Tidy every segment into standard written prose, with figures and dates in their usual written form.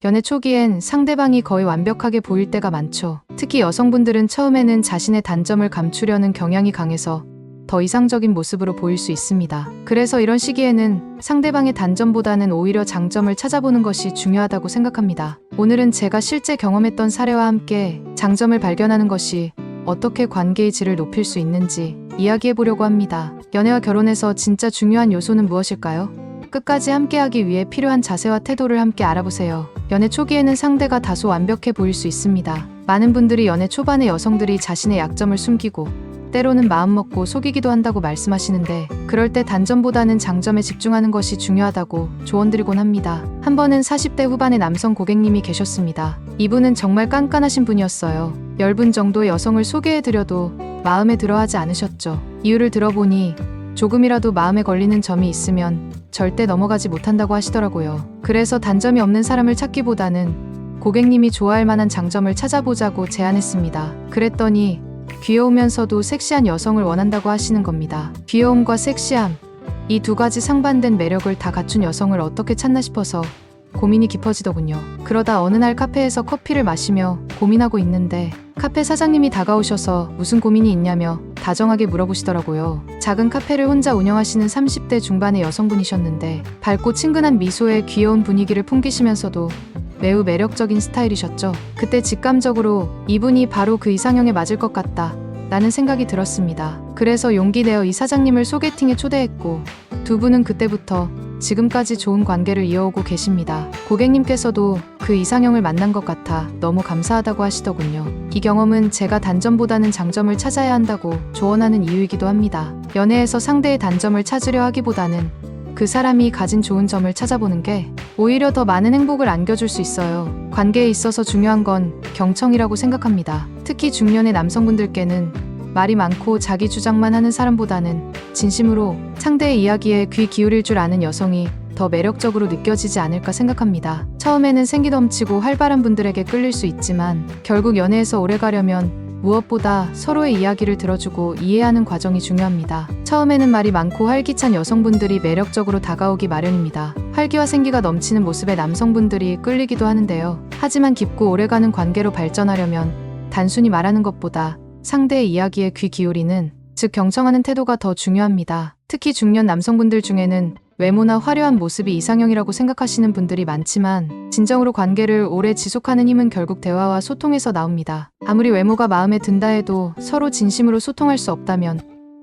연애 초기엔 상대방이 거의 완벽하게 보일 때가 많죠. 특히 여성분들은 처음에는 자신의 단점을 감추려는 경향이 강해서 더 이상적인 모습으로 보일 수 있습니다. 그래서 이런 시기에는 상대방의 단점보다는 오히려 장점을 찾아보는 것이 중요하다고 생각합니다. 오늘은 제가 실제 경험했던 사례와 함께 장점을 발견하는 것이 어떻게 관계의 질을 높일 수 있는지 이야기해보려고 합니다. 연애와 결혼에서 진짜 중요한 요소는 무엇일까요? 끝까지 함께하기 위해 필요한 자세와 태도를 함께 알아보세요. 연애 초기에는 상대가 다소 완벽해 보일 수 있습니다. 많은 분들이 연애 초반에 여성들이 자신의 약점을 숨기고 때로는 마음먹고 속이기도 한다고 말씀하시는데, 그럴 때 단점보다는 장점에 집중하는 것이 중요하다고 조언드리곤 합니다. 한 번은 40대 후반의 남성 고객님이 계셨습니다. 이분은 정말 깐깐하신 분이었어요. 10분 정도의 여성을 소개해드려도 마음에 들어하지 않으셨죠. 이유를 들어보니 조금이라도 마음에 걸리는 점이 있으면 절대 넘어가지 못한다고 하시더라고요. 그래서 단점이 없는 사람을 찾기보다는 고객님이 좋아할 만한 장점을 찾아보자고 제안했습니다. 그랬더니 귀여우면서도 섹시한 여성을 원한다고 하시는 겁니다. 귀여움과 섹시함, 이 두 가지 상반된 매력을 다 갖춘 여성을 어떻게 찾나 싶어서 고민이 깊어지더군요. 그러다 어느 날 카페에서 커피를 마시며 고민하고 있는데 카페 사장님이 다가오셔서 무슨 고민이 있냐며 다정하게 물어보시더라고요. 작은 카페를 혼자 운영하시는 30대 중반의 여성분이셨는데 밝고 친근한 미소에 귀여운 분위기를 풍기시면서도 매우 매력적인 스타일이셨죠. 그때 직감적으로 이분이 바로 그 이상형에 맞을 것 같다 라는 생각이 들었습니다. 그래서 용기 내어 이 사장님을 소개팅에 초대했고 두 분은 그때부터 지금까지 좋은 관계를 이어오고 계십니다. 고객님께서도 그 이상형을 만난 것 같아 너무 감사하다고 하시더군요. 이 경험은 제가 단점보다는 장점을 찾아야 한다고 조언하는 이유이기도 합니다. 연애에서 상대의 단점을 찾으려 하기보다는 그 사람이 가진 좋은 점을 찾아보는 게 오히려 더 많은 행복을 안겨줄 수 있어요. 관계에 있어서 중요한 건 경청이라고 생각합니다. 특히 중년의 남성분들께는 말이 많고 자기 주장만 하는 사람보다는 진심으로 상대의 이야기에 귀 기울일 줄 아는 여성이 더 매력적으로 느껴지지 않을까 생각합니다. 처음에는 생기넘치고 활발한 분들에게 끌릴 수 있지만 결국 연애에서 오래 가려면 무엇보다 서로의 이야기를 들어주고 이해하는 과정이 중요합니다. 처음에는 말이 많고 활기찬 여성분들이 매력적으로 다가오기 마련입니다. 활기와 생기가 넘치는 모습의 남성분들이 끌리기도 하는데요. 하지만 깊고 오래가는 관계로 발전하려면 단순히 말하는 것보다 상대의 이야기에 귀 기울이는, 즉 경청하는 태도가 더 중요합니다. 특히 중년 남성분들 중에는 외모나 화려한 모습이 이상형이라고 생각하시는 분들이 많지만 진정으로 관계를 오래 지속하는 힘은 결국 대화와 소통에서 나옵니다. 아무리 외모가 마음에 든다 해도 서로 진심으로 소통할 수 없다면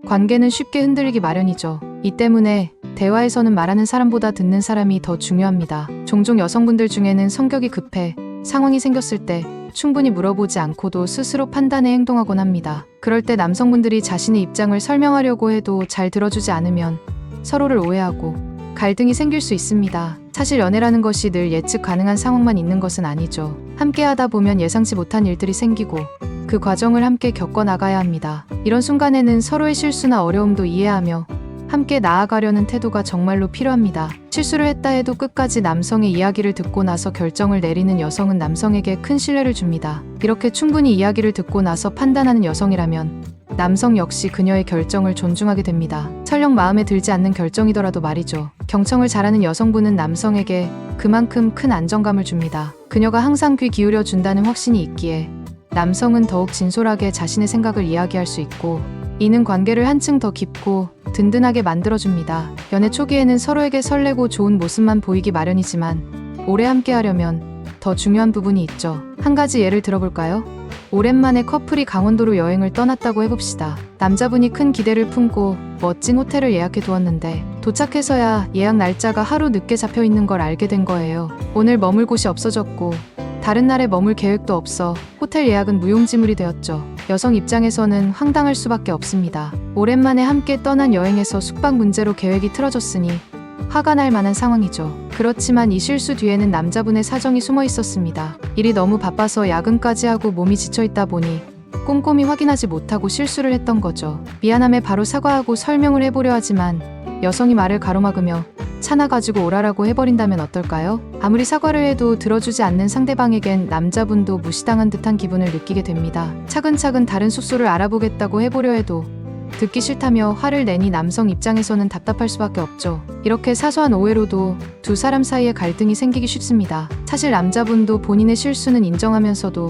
관계는 쉽게 흔들리기 마련이죠. 이 때문에 대화에서는 말하는 사람보다 듣는 사람이 더 중요합니다. 종종 여성분들 중에는 성격이 급해 상황이 생겼을 때 충분히 물어보지 않고도 스스로 판단해 행동하곤 합니다. 그럴 때 남성분들이 자신의 입장을 설명하려고 해도 잘 들어주지 않으면 서로를 오해하고 갈등이 생길 수 있습니다. 사실 연애라는 것이 늘 예측 가능한 상황만 있는 것은 아니죠. 함께 하다 보면 예상치 못한 일들이 생기고 그 과정을 함께 겪어 나가야 합니다. 이런 순간에는 서로의 실수나 어려움도 이해하며 함께 나아가려는 태도가 정말로 필요합니다. 실수를 했다 해도 끝까지 남성의 이야기를 듣고 나서 결정을 내리는 여성은 남성에게 큰 신뢰를 줍니다. 이렇게 충분히 이야기를 듣고 나서 판단하는 여성이라면 남성 역시 그녀의 결정을 존중하게 됩니다. 설령 마음에 들지 않는 결정이더라도 말이죠. 경청을 잘하는 여성분은 남성에게 그만큼 큰 안정감을 줍니다. 그녀가 항상 귀 기울여 준다는 확신이 있기에 남성은 더욱 진솔하게 자신의 생각을 이야기할 수 있고, 이는 관계를 한층 더 깊고 든든하게 만들어줍니다. 연애 초기에는 서로에게 설레고 좋은 모습만 보이기 마련이지만 오래 함께 하려면 더 중요한 부분이 있죠. 한 가지 예를 들어볼까요? 오랜만에 커플이 강원도로 여행을 떠났다고 해봅시다. 남자분이 큰 기대를 품고 멋진 호텔을 예약해 두었는데 도착해서야 예약 날짜가 하루 늦게 잡혀 있는 걸 알게 된 거예요. 오늘 머물 곳이 없어졌고 다른 날에 머물 계획도 없어 호텔 예약은 무용지물이 되었죠. 여성 입장에서는 황당할 수밖에 없습니다. 오랜만에 함께 떠난 여행에서 숙박 문제로 계획이 틀어졌으니 화가 날 만한 상황이죠. 그렇지만 이 실수 뒤에는 남자분의 사정이 숨어 있었습니다. 일이 너무 바빠서 야근까지 하고 몸이 지쳐있다 보니 꼼꼼히 확인하지 못하고 실수를 했던 거죠. 미안함에 바로 사과하고 설명을 해보려 하지만 여성이 말을 가로막으며 차나 가지고 오라라고 해버린다면 어떨까요? 아무리 사과를 해도 들어주지 않는 상대방에겐 남자분도 무시당한 듯한 기분을 느끼게 됩니다. 차근차근 다른 숙소를 알아보겠다고 해보려 해도 듣기 싫다며 화를 내니 남성 입장에서는 답답할 수밖에 없죠. 이렇게 사소한 오해로도 두 사람 사이에 갈등이 생기기 쉽습니다. 사실 남자분도 본인의 실수는 인정하면서도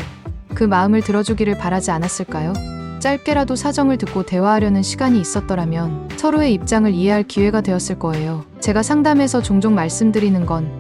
그 마음을 들어주기를 바라지 않았을까요? 짧게라도 사정을 듣고 대화하려는 시간이 있었더라면 서로의 입장을 이해할 기회가 되었을 거예요. 제가 상담에서 종종 말씀드리는 건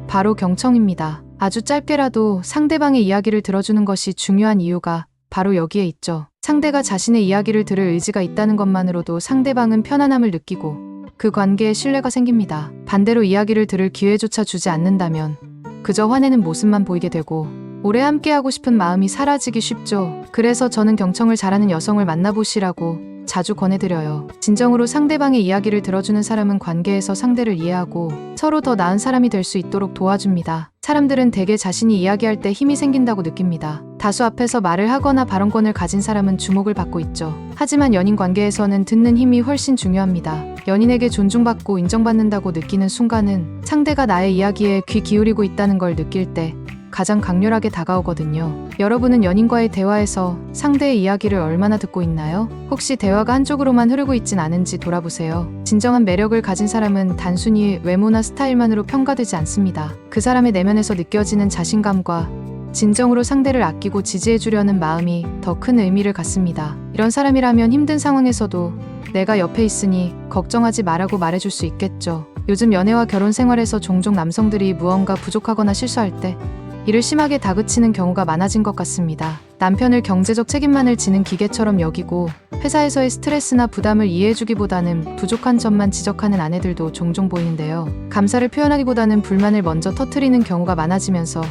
바로 경청입니다. 아주 짧게라도 상대방의 이야기를 들어주는 것이 중요한 이유가 바로 여기에 있죠. 상대가 자신의 이야기를 들을 의지가 있다는 것만으로도 상대방은 편안함을 느끼고 그 관계에 신뢰가 생깁니다. 반대로 이야기를 들을 기회조차 주지 않는다면 그저 화내는 모습만 보이게 되고 오래 함께하고 싶은 마음이 사라지기 쉽죠. 그래서 저는 경청을 잘하는 여성을 만나보시라고 자주 권해드려요. 진정으로 상대방의 이야기를 들어주는 사람은 관계에서 상대를 이해하고 서로 더 나은 사람이 될 수 있도록 도와줍니다. 사람들은 대개 자신이 이야기할 때 힘이 생긴다고 느낍니다. 다수 앞에서 말을 하거나 발언권을 가진 사람은 주목을 받고 있죠. 하지만 연인 관계에서는 듣는 힘이 훨씬 중요합니다. 연인에게 존중받고 인정받는다고 느끼는 순간은 상대가 나의 이야기에 귀 기울이고 있다는 걸 느낄 때 가장 강렬하게 다가오거든요. 여러분은 연인과의 대화에서 상대의 이야기를 얼마나 듣고 있나요? 혹시 대화가 한쪽으로만 흐르고 있진 않은지 돌아보세요. 진정한 매력을 가진 사람은 단순히 외모나 스타일만으로 평가되지 않습니다. 그 사람의 내면에서 느껴지는 자신감과 진정으로 상대를 아끼고 지지해주려는 마음이 더 큰 의미를 갖습니다. 이런 사람이라면 힘든 상황에서도 내가 옆에 있으니 걱정하지 말라고 말해줄 수 있겠죠. 요즘 연애와 결혼 생활에서 종종 남성들이 무언가 부족하거나 실수할 때 이를 심하게 다그치는 경우가 많아진 것 같습니다. 남편을 경제적 책임만을 지는 기계처럼 여기고 회사에서의 스트레스나 부담을 이해해주기보다는 부족한 점만 지적하는 아내들도 종종 보이는데요. 감사를 표현하기보다는 불만을 먼저 터뜨리는 경우가 많아지면서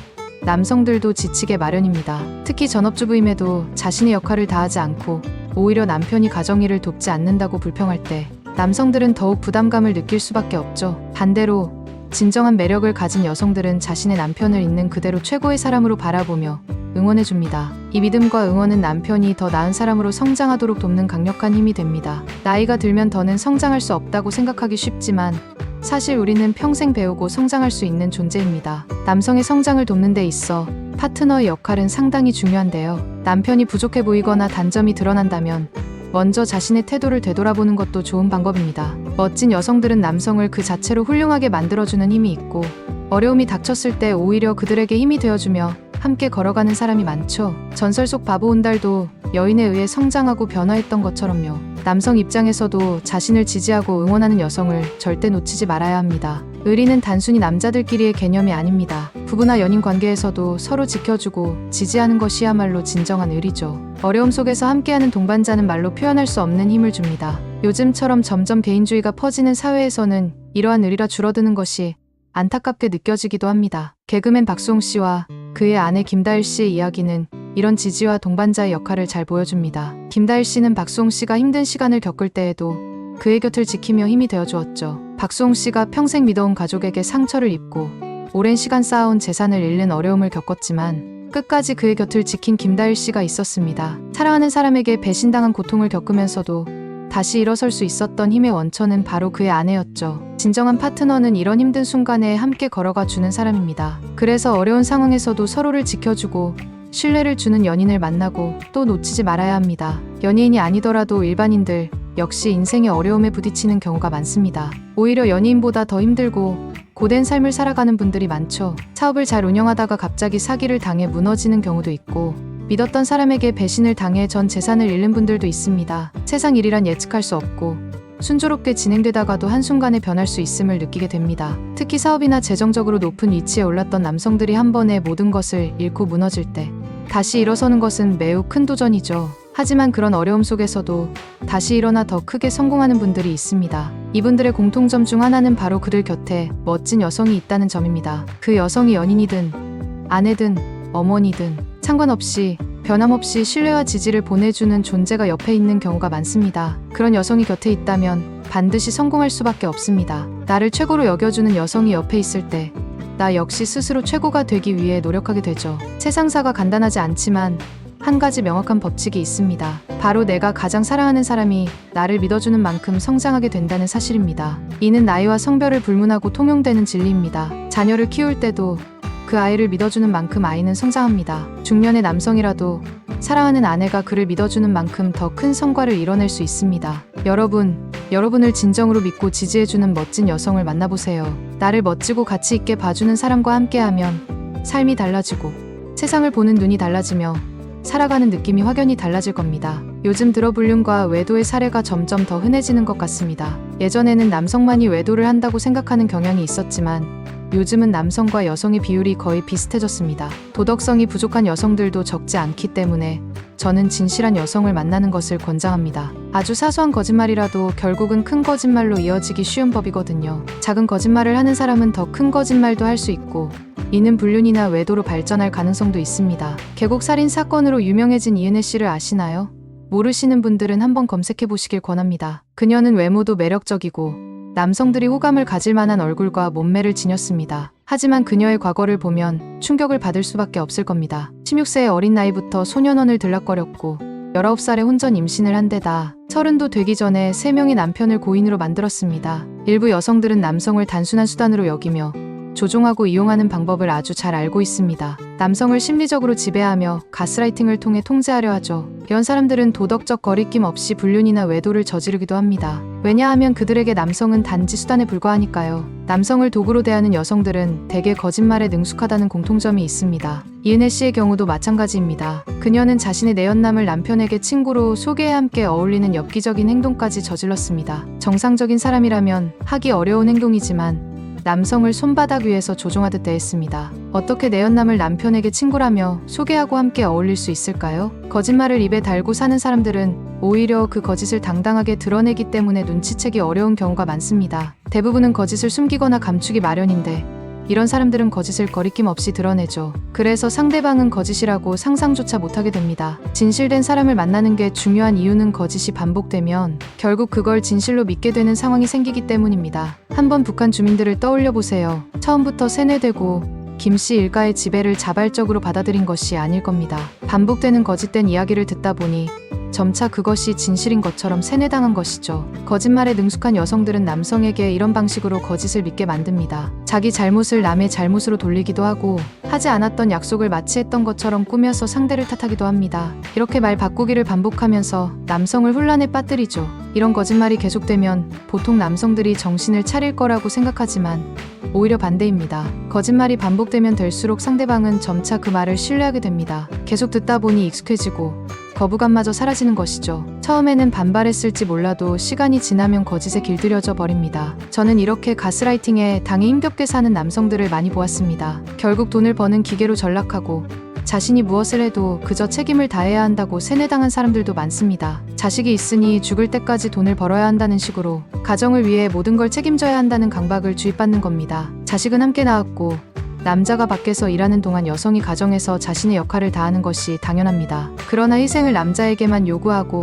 남성들도 지치게 마련입니다. 특히 전업주부임에도 자신의 역할을 다하지 않고 오히려 남편이 가정일을 돕지 않는다고 불평할 때 남성들은 더욱 부담감을 느낄 수밖에 없죠. 반대로 진정한 매력을 가진 여성들은 자신의 남편을 있는 그대로 최고의 사람으로 바라보며 응원해줍니다. 이 믿음과 응원은 남편이 더 나은 사람으로 성장하도록 돕는 강력한 힘이 됩니다. 나이가 들면 더는 성장할 수 없다고 생각하기 쉽지만 사실 우리는 평생 배우고 성장할 수 있는 존재입니다. 남성의 성장을 돕는 데 있어 파트너의 역할은 상당히 중요한데요. 남편이 부족해 보이거나 단점이 드러난다면 먼저 자신의 태도를 되돌아보는 것도 좋은 방법입니다. 멋진 여성들은 남성을 그 자체로 훌륭하게 만들어주는 힘이 있고 어려움이 닥쳤을 때 오히려 그들에게 힘이 되어주며 함께 걸어가는 사람이 많죠. 전설 속 바보 온달도 여인에 의해 성장하고 변화했던 것처럼요. 남성 입장에서도 자신을 지지하고 응원하는 여성을 절대 놓치지 말아야 합니다. 의리는 단순히 남자들끼리의 개념이 아닙니다. 부부나 연인 관계에서도 서로 지켜주고 지지하는 것이야말로 진정한 의리죠. 어려움 속에서 함께하는 동반자는 말로 표현할 수 없는 힘을 줍니다. 요즘처럼 점점 개인주의가 퍼지는 사회에서는 이러한 의리가 줄어드는 것이 안타깝게 느껴지기도 합니다. 개그맨 박수홍 씨와 그의 아내 김다일 씨의 이야기는 이런 지지와 동반자의 역할을 잘 보여줍니다. 김다일 씨는 박수홍 씨가 힘든 시간을 겪을 때에도 그의 곁을 지키며 힘이 되어주었죠. 박수홍 씨가 평생 믿어온 가족에게 상처를 입고 오랜 시간 쌓아온 재산을 잃는 어려움을 겪었지만 끝까지 그의 곁을 지킨 김다일 씨가 있었습니다. 사랑하는 사람에게 배신당한 고통을 겪으면서도 다시 일어설 수 있었던 힘의 원천은 바로 그의 아내였죠. 진정한 파트너는 이런 힘든 순간에 함께 걸어가 주는 사람입니다. 그래서 어려운 상황에서도 서로를 지켜주고 신뢰를 주는 연인을 만나고 또 놓치지 말아야 합니다. 연예인이 아니더라도 일반인들 역시 인생의 어려움에 부딪히는 경우가 많습니다. 오히려 연예인보다 더 힘들고 고된 삶을 살아가는 분들이 많죠. 사업을 잘 운영하다가 갑자기 사기를 당해 무너지는 경우도 있고 믿었던 사람에게 배신을 당해 전 재산을 잃는 분들도 있습니다. 세상 일이란 예측할 수 없고 순조롭게 진행되다가도 한순간에 변할 수 있음을 느끼게 됩니다. 특히 사업이나 재정적으로 높은 위치에 올랐던 남성들이 한 번에 모든 것을 잃고 무너질 때 다시 일어서는 것은 매우 큰 도전이죠. 하지만 그런 어려움 속에서도 다시 일어나 더 크게 성공하는 분들이 있습니다. 이분들의 공통점 중 하나는 바로 그들 곁에 멋진 여성이 있다는 점입니다. 그 여성이 연인이든 아내든 어머니든 상관없이 변함없이 신뢰와 지지를 보내주는 존재가 옆에 있는 경우가 많습니다. 그런 여성이 곁에 있다면 반드시 성공할 수밖에 없습니다. 나를 최고로 여겨주는 여성이 옆에 있을 때 나 역시 스스로 최고가 되기 위해 노력하게 되죠. 세상사가 간단하지 않지만 한 가지 명확한 법칙이 있습니다. 바로 내가 가장 사랑하는 사람이 나를 믿어주는 만큼 성장하게 된다는 사실입니다. 이는 나이와 성별을 불문하고 통용되는 진리입니다. 자녀를 키울 때도 그 아이를 믿어주는 만큼 아이는 성장합니다. 중년의 남성이라도 사랑하는 아내가 그를 믿어주는 만큼 더 큰 성과를 이뤄낼 수 있습니다. 여러분을 진정으로 믿고 지지해주는 멋진 여성을 만나보세요. 나를 멋지고 가치 있게 봐주는 사람과 함께하면 삶이 달라지고 세상을 보는 눈이 달라지며 살아가는 느낌이 확연히 달라질 겁니다. 요즘 들어 불륜과 외도의 사례가 점점 더 흔해지는 것 같습니다. 예전에는 남성만이 외도를 한다고 생각하는 경향이 있었지만 요즘은 남성과 여성의 비율이 거의 비슷해졌습니다. 도덕성이 부족한 여성들도 적지 않기 때문에 저는 진실한 여성을 만나는 것을 권장합니다. 아주 사소한 거짓말이라도 결국은 큰 거짓말로 이어지기 쉬운 법이거든요. 작은 거짓말을 하는 사람은 더 큰 거짓말도 할 수 있고 이는 불륜이나 외도로 발전할 가능성도 있습니다. 계곡 살인 사건으로 유명해진 이은혜 씨를 아시나요? 모르시는 분들은 한번 검색해 보시길 권합니다. 그녀는 외모도 매력적이고 남성들이 호감을 가질 만한 얼굴과 몸매를 지녔습니다. 하지만 그녀의 과거를 보면 충격을 받을 수밖에 없을 겁니다. 16세의 어린 나이부터 소년원을 들락거렸고 19살에 혼전 임신을 한 데다 30도 되기 전에 3명의 남편을 고인으로 만들었습니다. 일부 여성들은 남성을 단순한 수단으로 여기며 조종하고 이용하는 방법을 아주 잘 알고 있습니다. 남성을 심리적으로 지배하며 가스라이팅을 통해 통제하려 하죠. 이런 사람들은 도덕적 거리낌 없이 불륜이나 외도를 저지르기도 합니다. 왜냐하면 그들에게 남성은 단지 수단에 불과하니까요. 남성을 도구로 대하는 여성들은 대개 거짓말에 능숙하다는 공통점이 있습니다. 이은혜 씨의 경우도 마찬가지입니다. 그녀는 자신의 내연남을 남편에게 친구로 소개해 함께 어울리는 엽기적인 행동까지 저질렀습니다. 정상적인 사람이라면 하기 어려운 행동이지만 남성을 손바닥 위에서 조종하듯 대했습니다. 어떻게 내연남을 남편에게 친구라며 소개하고 함께 어울릴 수 있을까요? 거짓말을 입에 달고 사는 사람들은 오히려 그 거짓을 당당하게 드러내기 때문에 눈치채기 어려운 경우가 많습니다. 대부분은 거짓을 숨기거나 감추기 마련인데 이런 사람들은 거짓을 거리낌 없이 드러내죠. 그래서 상대방은 거짓이라고 상상조차 못하게 됩니다. 진실된 사람을 만나는 게 중요한 이유는 거짓이 반복되면 결국 그걸 진실로 믿게 되는 상황이 생기기 때문입니다. 한번 북한 주민들을 떠올려 보세요. 처음부터 세뇌되고 김씨 일가의 지배를 자발적으로 받아들인 것이 아닐 겁니다. 반복되는 거짓된 이야기를 듣다 보니 점차 그것이 진실인 것처럼 세뇌당한 것이죠. 거짓말에 능숙한 여성들은 남성에게 이런 방식으로 거짓을 믿게 만듭니다. 자기 잘못을 남의 잘못으로 돌리기도 하고 하지 않았던 약속을 마치 했던 것처럼 꾸며서 상대를 탓하기도 합니다. 이렇게 말 바꾸기를 반복하면서 남성을 혼란에 빠뜨리죠. 이런 거짓말이 계속되면 보통 남성들이 정신을 차릴 거라고 생각하지만 오히려 반대입니다. 거짓말이 반복되면 될수록 상대방은 점차 그 말을 신뢰하게 됩니다. 계속 듣다 보니 익숙해지고 거부감마저 사라지는 것이죠. 처음에는 반발했을지 몰라도 시간이 지나면 거짓에 길들여져 버립니다. 저는 이렇게 가스라이팅에 당해 힘겹게 사는 남성들을 많이 보았습니다. 결국 돈을 버는 기계로 전락하고 자신이 무엇을 해도 그저 책임을 다해야 한다고 세뇌당한 사람들도 많습니다. 자식이 있으니 죽을 때까지 돈을 벌어야 한다는 식으로 가정을 위해 모든 걸 책임져야 한다는 강박을 주입받는 겁니다. 자식은 함께 낳았고 남자가 밖에서 일하는 동안 여성이 가정에서 자신의 역할을 다하는 것이 당연합니다. 그러나 희생을 남자에게만 요구하고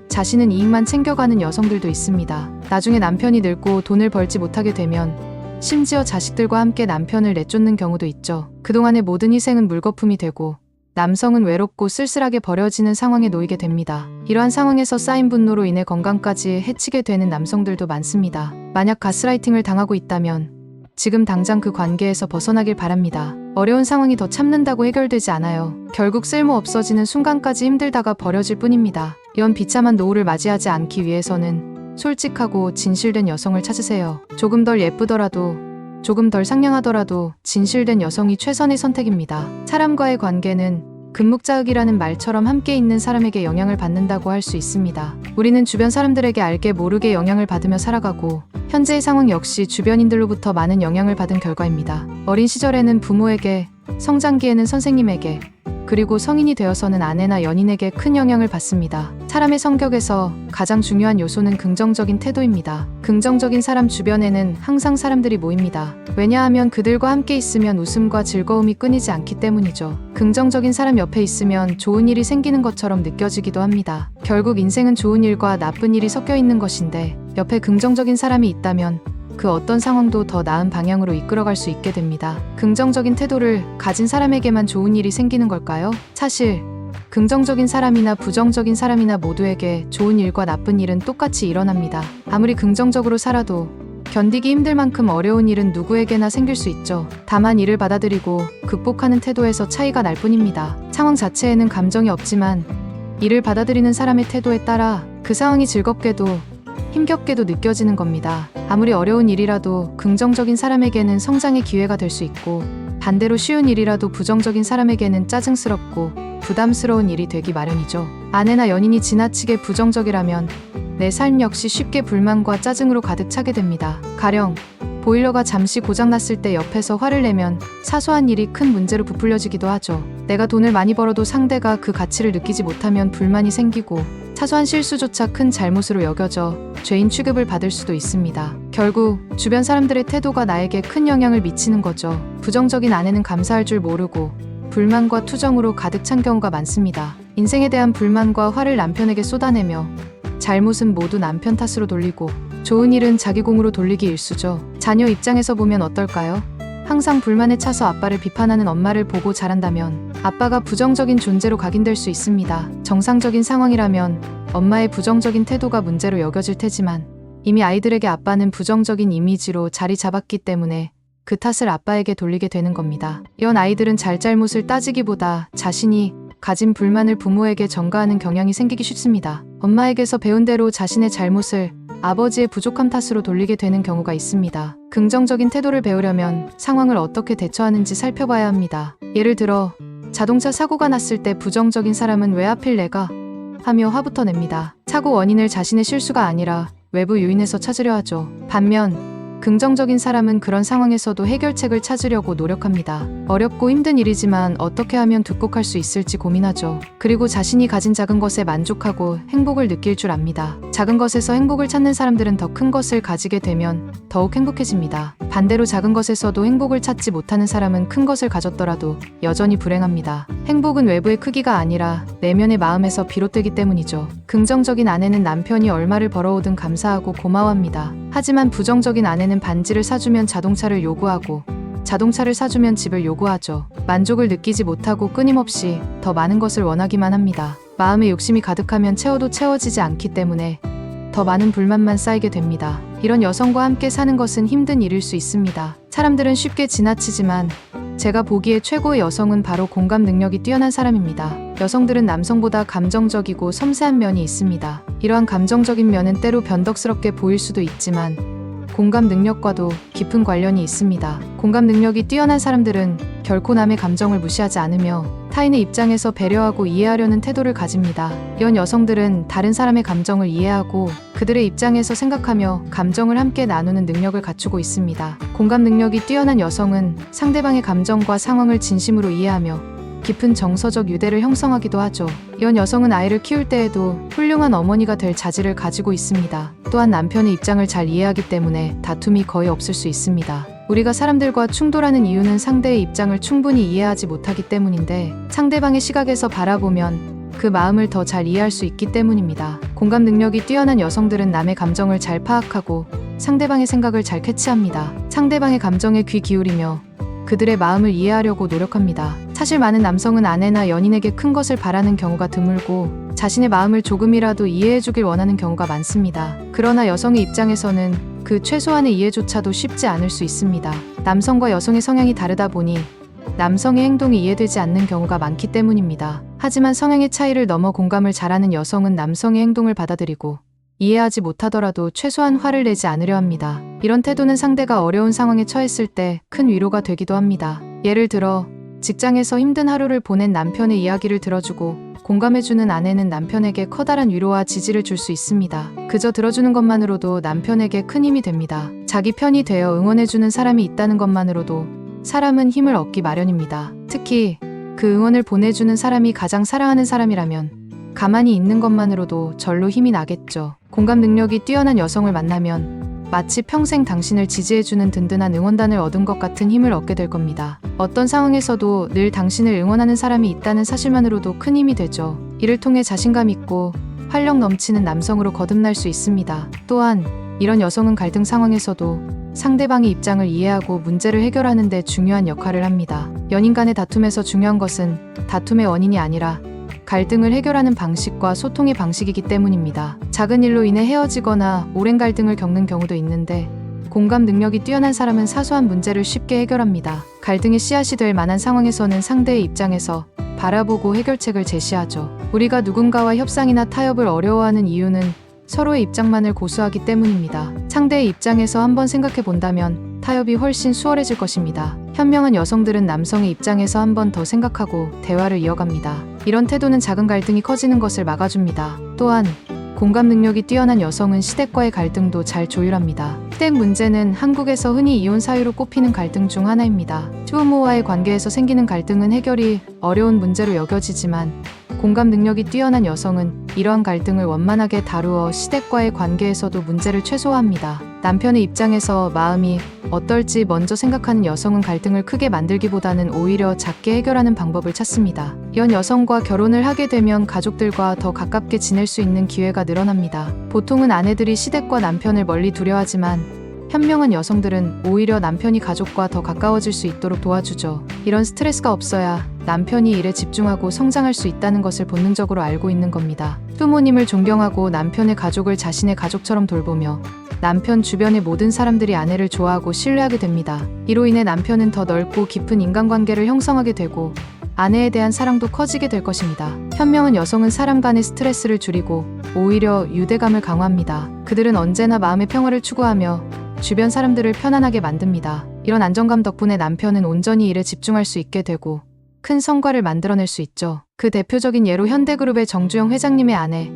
자신은 이익만 챙겨가는 여성들도 있습니다. 나중에 남편이 늙고 돈을 벌지 못하게 되면 심지어 자식들과 함께 남편을 내쫓는 경우도 있죠. 그동안의 모든 희생은 물거품이 되고 남성은 외롭고 쓸쓸하게 버려지는 상황에 놓이게 됩니다. 이러한 상황에서 쌓인 분노로 인해 건강까지 해치게 되는 남성들도 많습니다. 만약 가스라이팅을 당하고 있다면 지금 당장 그 관계에서 벗어나길 바랍니다. 어려운 상황이 더 참는다고 해결되지 않아요. 결국 쓸모 없어지는 순간까지 힘들다가 버려질 뿐입니다. 이런 비참한 노후를 맞이하지 않기 위해서는 솔직하고 진실된 여성을 찾으세요. 조금 덜 예쁘더라도, 조금 덜 상냥하더라도 진실된 여성이 최선의 선택입니다. 사람과의 관계는 금묵자흑이라는 말처럼 함께 있는 사람에게 영향을 받는다고 할 수 있습니다. 우리는 주변 사람들에게 알게 모르게 영향을 받으며 살아가고 현재의 상황 역시 주변인들로부터 많은 영향을 받은 결과입니다. 어린 시절에는 부모에게, 성장기에는 선생님에게, 그리고 성인이 되어서는 아내나 연인에게 큰 영향을 받습니다. 사람의 성격에서 가장 중요한 요소는 긍정적인 태도입니다. 긍정적인 사람 주변에는 항상 사람들이 모입니다. 왜냐하면 그들과 함께 있으면 웃음과 즐거움이 끊이지 않기 때문이죠. 긍정적인 사람 옆에 있으면 좋은 일이 생기는 것처럼 느껴지기도 합니다. 결국 인생은 좋은 일과 나쁜 일이 섞여 있는 것인데 옆에 긍정적인 사람이 있다면 그 어떤 상황도 더 나은 방향으로 이끌어갈 수 있게 됩니다. 긍정적인 태도를 가진 사람에게만 좋은 일이 생기는 걸까요? 사실 긍정적인 사람이나 부정적인 사람이나 모두에게 좋은 일과 나쁜 일은 똑같이 일어납니다. 아무리 긍정적으로 살아도 견디기 힘들 만큼 어려운 일은 누구에게나 생길 수 있죠. 다만 이를 받아들이고 극복하는 태도에서 차이가 날 뿐입니다. 상황 자체에는 감정이 없지만 이를 받아들이는 사람의 태도에 따라 그 상황이 즐겁게도 힘겹게도 느껴지는 겁니다. 아무리 어려운 일이라도 긍정적인 사람에게는 성장의 기회가 될 수 있고, 반대로 쉬운 일이라도 부정적인 사람에게는 짜증스럽고 부담스러운 일이 되기 마련이죠. 아내나 연인이 지나치게 부정적이라면 내 삶 역시 쉽게 불만과 짜증으로 가득 차게 됩니다. 가령 보일러가 잠시 고장났을 때 옆에서 화를 내면 사소한 일이 큰 문제로 부풀려지기도 하죠. 내가 돈을 많이 벌어도 상대가 그 가치를 느끼지 못하면 불만이 생기고, 사소한 실수조차 큰 잘못으로 여겨져 죄인 취급을 받을 수도 있습니다. 결국 주변 사람들의 태도가 나에게 큰 영향을 미치는 거죠. 부정적인 아내는 감사할 줄 모르고 불만과 투정으로 가득 찬 경우가 많습니다. 인생에 대한 불만과 화를 남편에게 쏟아내며 잘못은 모두 남편 탓으로 돌리고 좋은 일은 자기 공으로 돌리기 일쑤죠. 자녀 입장에서 보면 어떨까요? 항상 불만에 차서 아빠를 비판하는 엄마를 보고 자란다면 아빠가 부정적인 존재로 각인될 수 있습니다. 정상적인 상황이라면 엄마의 부정적인 태도가 문제로 여겨질 테지만 이미 아이들에게 아빠는 부정적인 이미지로 자리 잡았기 때문에 그 탓을 아빠에게 돌리게 되는 겁니다. 이런 아이들은 잘잘못을 따지기보다 자신이 가진 불만을 부모에게 전가하는 경향이 생기기 쉽습니다. 엄마에게서 배운 대로 자신의 잘못을 아버지의 부족함 탓으로 돌리게 되는 경우가 있습니다. 긍정적인 태도를 배우려면 상황을 어떻게 대처하는지 살펴봐야 합니다. 예를 들어 자동차 사고가 났을 때 부정적인 사람은 왜 하필 내가 하며 화부터 냅니다. 사고 원인을 자신의 실수가 아니라 외부 요인에서 찾으려 하죠. 반면 긍정적인 사람은 그런 상황에서도 해결책을 찾으려고 노력합니다. 어렵고 힘든 일이지만 어떻게 하면 극복할 수 있을지 고민하죠. 그리고 자신이 가진 작은 것에 만족하고 행복을 느낄 줄 압니다. 작은 것에서 행복을 찾는 사람들은 더 큰 것을 가지게 되면 더욱 행복해집니다. 반대로 작은 것에서도 행복을 찾지 못하는 사람은 큰 것을 가졌더라도 여전히 불행합니다. 행복은 외부의 크기가 아니라 내면의 마음에서 비롯되기 때문이죠. 긍정적인 아내는 남편이 얼마를 벌어오든 감사하고 고마워합니다. 하지만 부정적인 아내는 반지를 사주면 자동차를 요구하고 자동차를 사주면 집을 요구하죠. 만족을 느끼지 못하고 끊임없이 더 많은 것을 원하기만 합니다. 마음에 욕심이 가득하면 채워도 채워지지 않기 때문에 더 많은 불만만 쌓이게 됩니다. 이런 여성과 함께 사는 것은 힘든 일일 수 있습니다. 사람들은 쉽게 지나치지만 제가 보기에 최고의 여성은 바로 공감 능력이 뛰어난 사람입니다. 여성들은 남성보다 감정적이고 섬세한 면이 있습니다. 이러한 감정적인 면은 때로 변덕스럽게 보일 수도 있지만 공감 능력과도 깊은 관련이 있습니다. 공감 능력이 뛰어난 사람들은 결코 남의 감정을 무시하지 않으며 타인의 입장에서 배려하고 이해하려는 태도를 가집니다. 이런 여성들은 다른 사람의 감정을 이해하고 그들의 입장에서 생각하며 감정을 함께 나누는 능력을 갖추고 있습니다. 공감 능력이 뛰어난 여성은 상대방의 감정과 상황을 진심으로 이해하며 깊은 정서적 유대를 형성하기도 하죠. 이런 여성은 아이를 키울 때에도 훌륭한 어머니가 될 자질을 가지고 있습니다. 또한 남편의 입장을 잘 이해하기 때문에 다툼이 거의 없을 수 있습니다. 우리가 사람들과 충돌하는 이유는 상대의 입장을 충분히 이해하지 못하기 때문인데 상대방의 시각에서 바라보면 그 마음을 더 잘 이해할 수 있기 때문입니다. 공감 능력이 뛰어난 여성들은 남의 감정을 잘 파악하고 상대방의 생각을 잘 캐치합니다. 상대방의 감정에 귀 기울이며 그들의 마음을 이해하려고 노력합니다. 사실 많은 남성은 아내나 연인에게 큰 것을 바라는 경우가 드물고 자신의 마음을 조금이라도 이해해주길 원하는 경우가 많습니다. 그러나 여성의 입장에서는 그 최소한의 이해조차도 쉽지 않을 수 있습니다. 남성과 여성의 성향이 다르다 보니 남성의 행동이 이해되지 않는 경우가 많기 때문입니다. 하지만 성향의 차이를 넘어 공감을 잘하는 여성은 남성의 행동을 받아들이고 이해하지 못하더라도 최소한 화를 내지 않으려 합니다. 이런 태도는 상대가 어려운 상황에 처했을 때 큰 위로가 되기도 합니다. 예를 들어 직장에서 힘든 하루를 보낸 남편의 이야기를 들어주고 공감해주는 아내는 남편에게 커다란 위로와 지지를 줄 수 있습니다. 그저 들어주는 것만으로도 남편에게 큰 힘이 됩니다. 자기 편이 되어 응원해주는 사람이 있다는 것만으로도 사람은 힘을 얻기 마련입니다. 특히 그 응원을 보내주는 사람이 가장 사랑하는 사람이라면 가만히 있는 것만으로도 절로 힘이 나겠죠. 공감 능력이 뛰어난 여성을 만나면 마치 평생 당신을 지지해주는 든든한 응원단을 얻은 것 같은 힘을 얻게 될 겁니다. 어떤 상황에서도 늘 당신을 응원하는 사람이 있다는 사실만으로도 큰 힘이 되죠. 이를 통해 자신감 있고 활력 넘치는 남성으로 거듭날 수 있습니다. 또한 이런 여성은 갈등 상황에서도 상대방의 입장을 이해하고 문제를 해결하는 데 중요한 역할을 합니다. 연인 간의 다툼에서 중요한 것은 다툼의 원인이 아니라 갈등을 해결하는 방식과 소통의 방식이기 때문입니다. 작은 일로 인해 헤어지거나 오랜 갈등을 겪는 경우도 있는데 공감 능력이 뛰어난 사람은 사소한 문제를 쉽게 해결합니다. 갈등의 씨앗이 될 만한 상황에서는 상대의 입장에서 바라보고 해결책을 제시하죠. 우리가 누군가와 협상이나 타협을 어려워하는 이유는 서로의 입장만을 고수하기 때문입니다. 상대의 입장에서 한번 생각해 본다면 타협이 훨씬 수월해질 것입니다. 현명한 여성들은 남성의 입장에서 한번 더 생각하고 대화를 이어갑니다. 이런 태도는 작은 갈등이 커지는 것을 막아줍니다. 또한 공감 능력이 뛰어난 여성은 시댁과의 갈등도 잘 조율합니다. 시댁 문제는 한국에서 흔히 이혼 사유로 꼽히는 갈등 중 하나입니다. 시부모와의 관계에서 생기는 갈등은 해결이 어려운 문제로 여겨지지만 공감 능력이 뛰어난 여성은 이러한 갈등을 원만하게 다루어 시댁과의 관계에서도 문제를 최소화합니다. 남편의 입장에서 마음이 어떨지 먼저 생각하는 여성은 갈등을 크게 만들기보다는 오히려 작게 해결하는 방법을 찾습니다. 이런 여성과 결혼을 하게 되면 가족들과 더 가깝게 지낼 수 있는 기회가 늘어납니다. 보통은 아내들이 시댁과 남편을 멀리 두려워하지만 현명한 여성들은 오히려 남편이 가족과 더 가까워질 수 있도록 도와주죠. 이런 스트레스가 없어야 남편이 일에 집중하고 성장할 수 있다는 것을 본능적으로 알고 있는 겁니다. 부모님을 존경하고 남편의 가족을 자신의 가족처럼 돌보며 남편 주변의 모든 사람들이 아내를 좋아하고 신뢰하게 됩니다. 이로 인해 남편은 더 넓고 깊은 인간관계를 형성하게 되고 아내에 대한 사랑도 커지게 될 것입니다. 현명한 여성은 사람 간의 스트레스를 줄이고 오히려 유대감을 강화합니다. 그들은 언제나 마음의 평화를 추구하며 주변 사람들을 편안하게 만듭니다. 이런 안정감 덕분에 남편은 온전히 일에 집중할 수 있게 되고 큰 성과를 만들어낼 수 있죠. 그 대표적인 예로 현대그룹의 정주영 회장님의 아내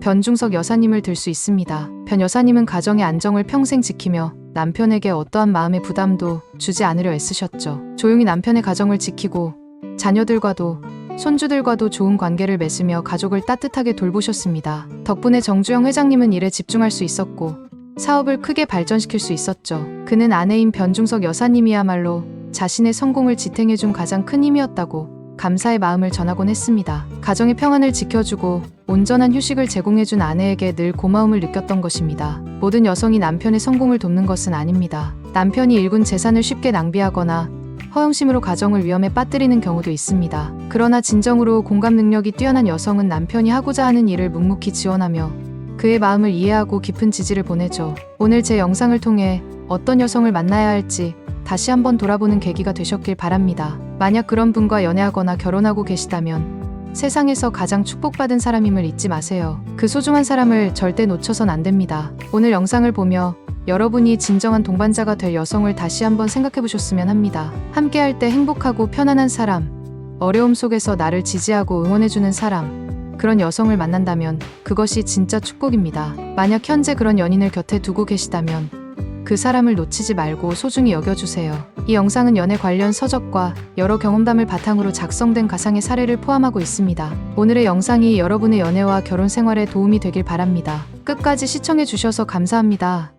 변중석 여사님을 들 수 있습니다. 변 여사님은 가정의 안정을 평생 지키며 남편에게 어떠한 마음의 부담도 주지 않으려 애쓰셨죠. 조용히 남편의 가정을 지키고 자녀들과도 손주들과도 좋은 관계를 맺으며 가족을 따뜻하게 돌보셨습니다. 덕분에 정주영 회장님은 일에 집중할 수 있었고 사업을 크게 발전시킬 수 있었죠. 그는 아내인 변중석 여사님이야말로 자신의 성공을 지탱해준 가장 큰 힘이었다고 감사의 마음을 전하곤 했습니다. 가정의 평안을 지켜주고 온전한 휴식을 제공해준 아내에게 늘 고마움을 느꼈던 것입니다. 모든 여성이 남편의 성공을 돕는 것은 아닙니다. 남편이 일군 재산을 쉽게 낭비하거나 허영심으로 가정을 위험에 빠뜨리는 경우도 있습니다. 그러나 진정으로 공감 능력이 뛰어난 여성은 남편이 하고자 하는 일을 묵묵히 지원하며 그의 마음을 이해하고 깊은 지지를 보내죠. 오늘 제 영상을 통해 어떤 여성을 만나야 할지 다시 한번 돌아보는 계기가 되셨길 바랍니다. 만약 그런 분과 연애하거나 결혼하고 계시다면 세상에서 가장 축복받은 사람임을 잊지 마세요. 그 소중한 사람을 절대 놓쳐선 안 됩니다. 오늘 영상을 보며 여러분이 진정한 동반자가 될 여성을 다시 한번 생각해 보셨으면 합니다. 함께할 때 행복하고 편안한 사람, 어려움 속에서 나를 지지하고 응원해주는 사람, 그런 여성을 만난다면 그것이 진짜 축복입니다. 만약 현재 그런 연인을 곁에 두고 계시다면 그 사람을 놓치지 말고 소중히 여겨주세요. 이 영상은 연애 관련 서적과 여러 경험담을 바탕으로 작성된 가상의 사례를 포함하고 있습니다. 오늘의 영상이 여러분의 연애와 결혼 생활에 도움이 되길 바랍니다. 끝까지 시청해 주셔서 감사합니다.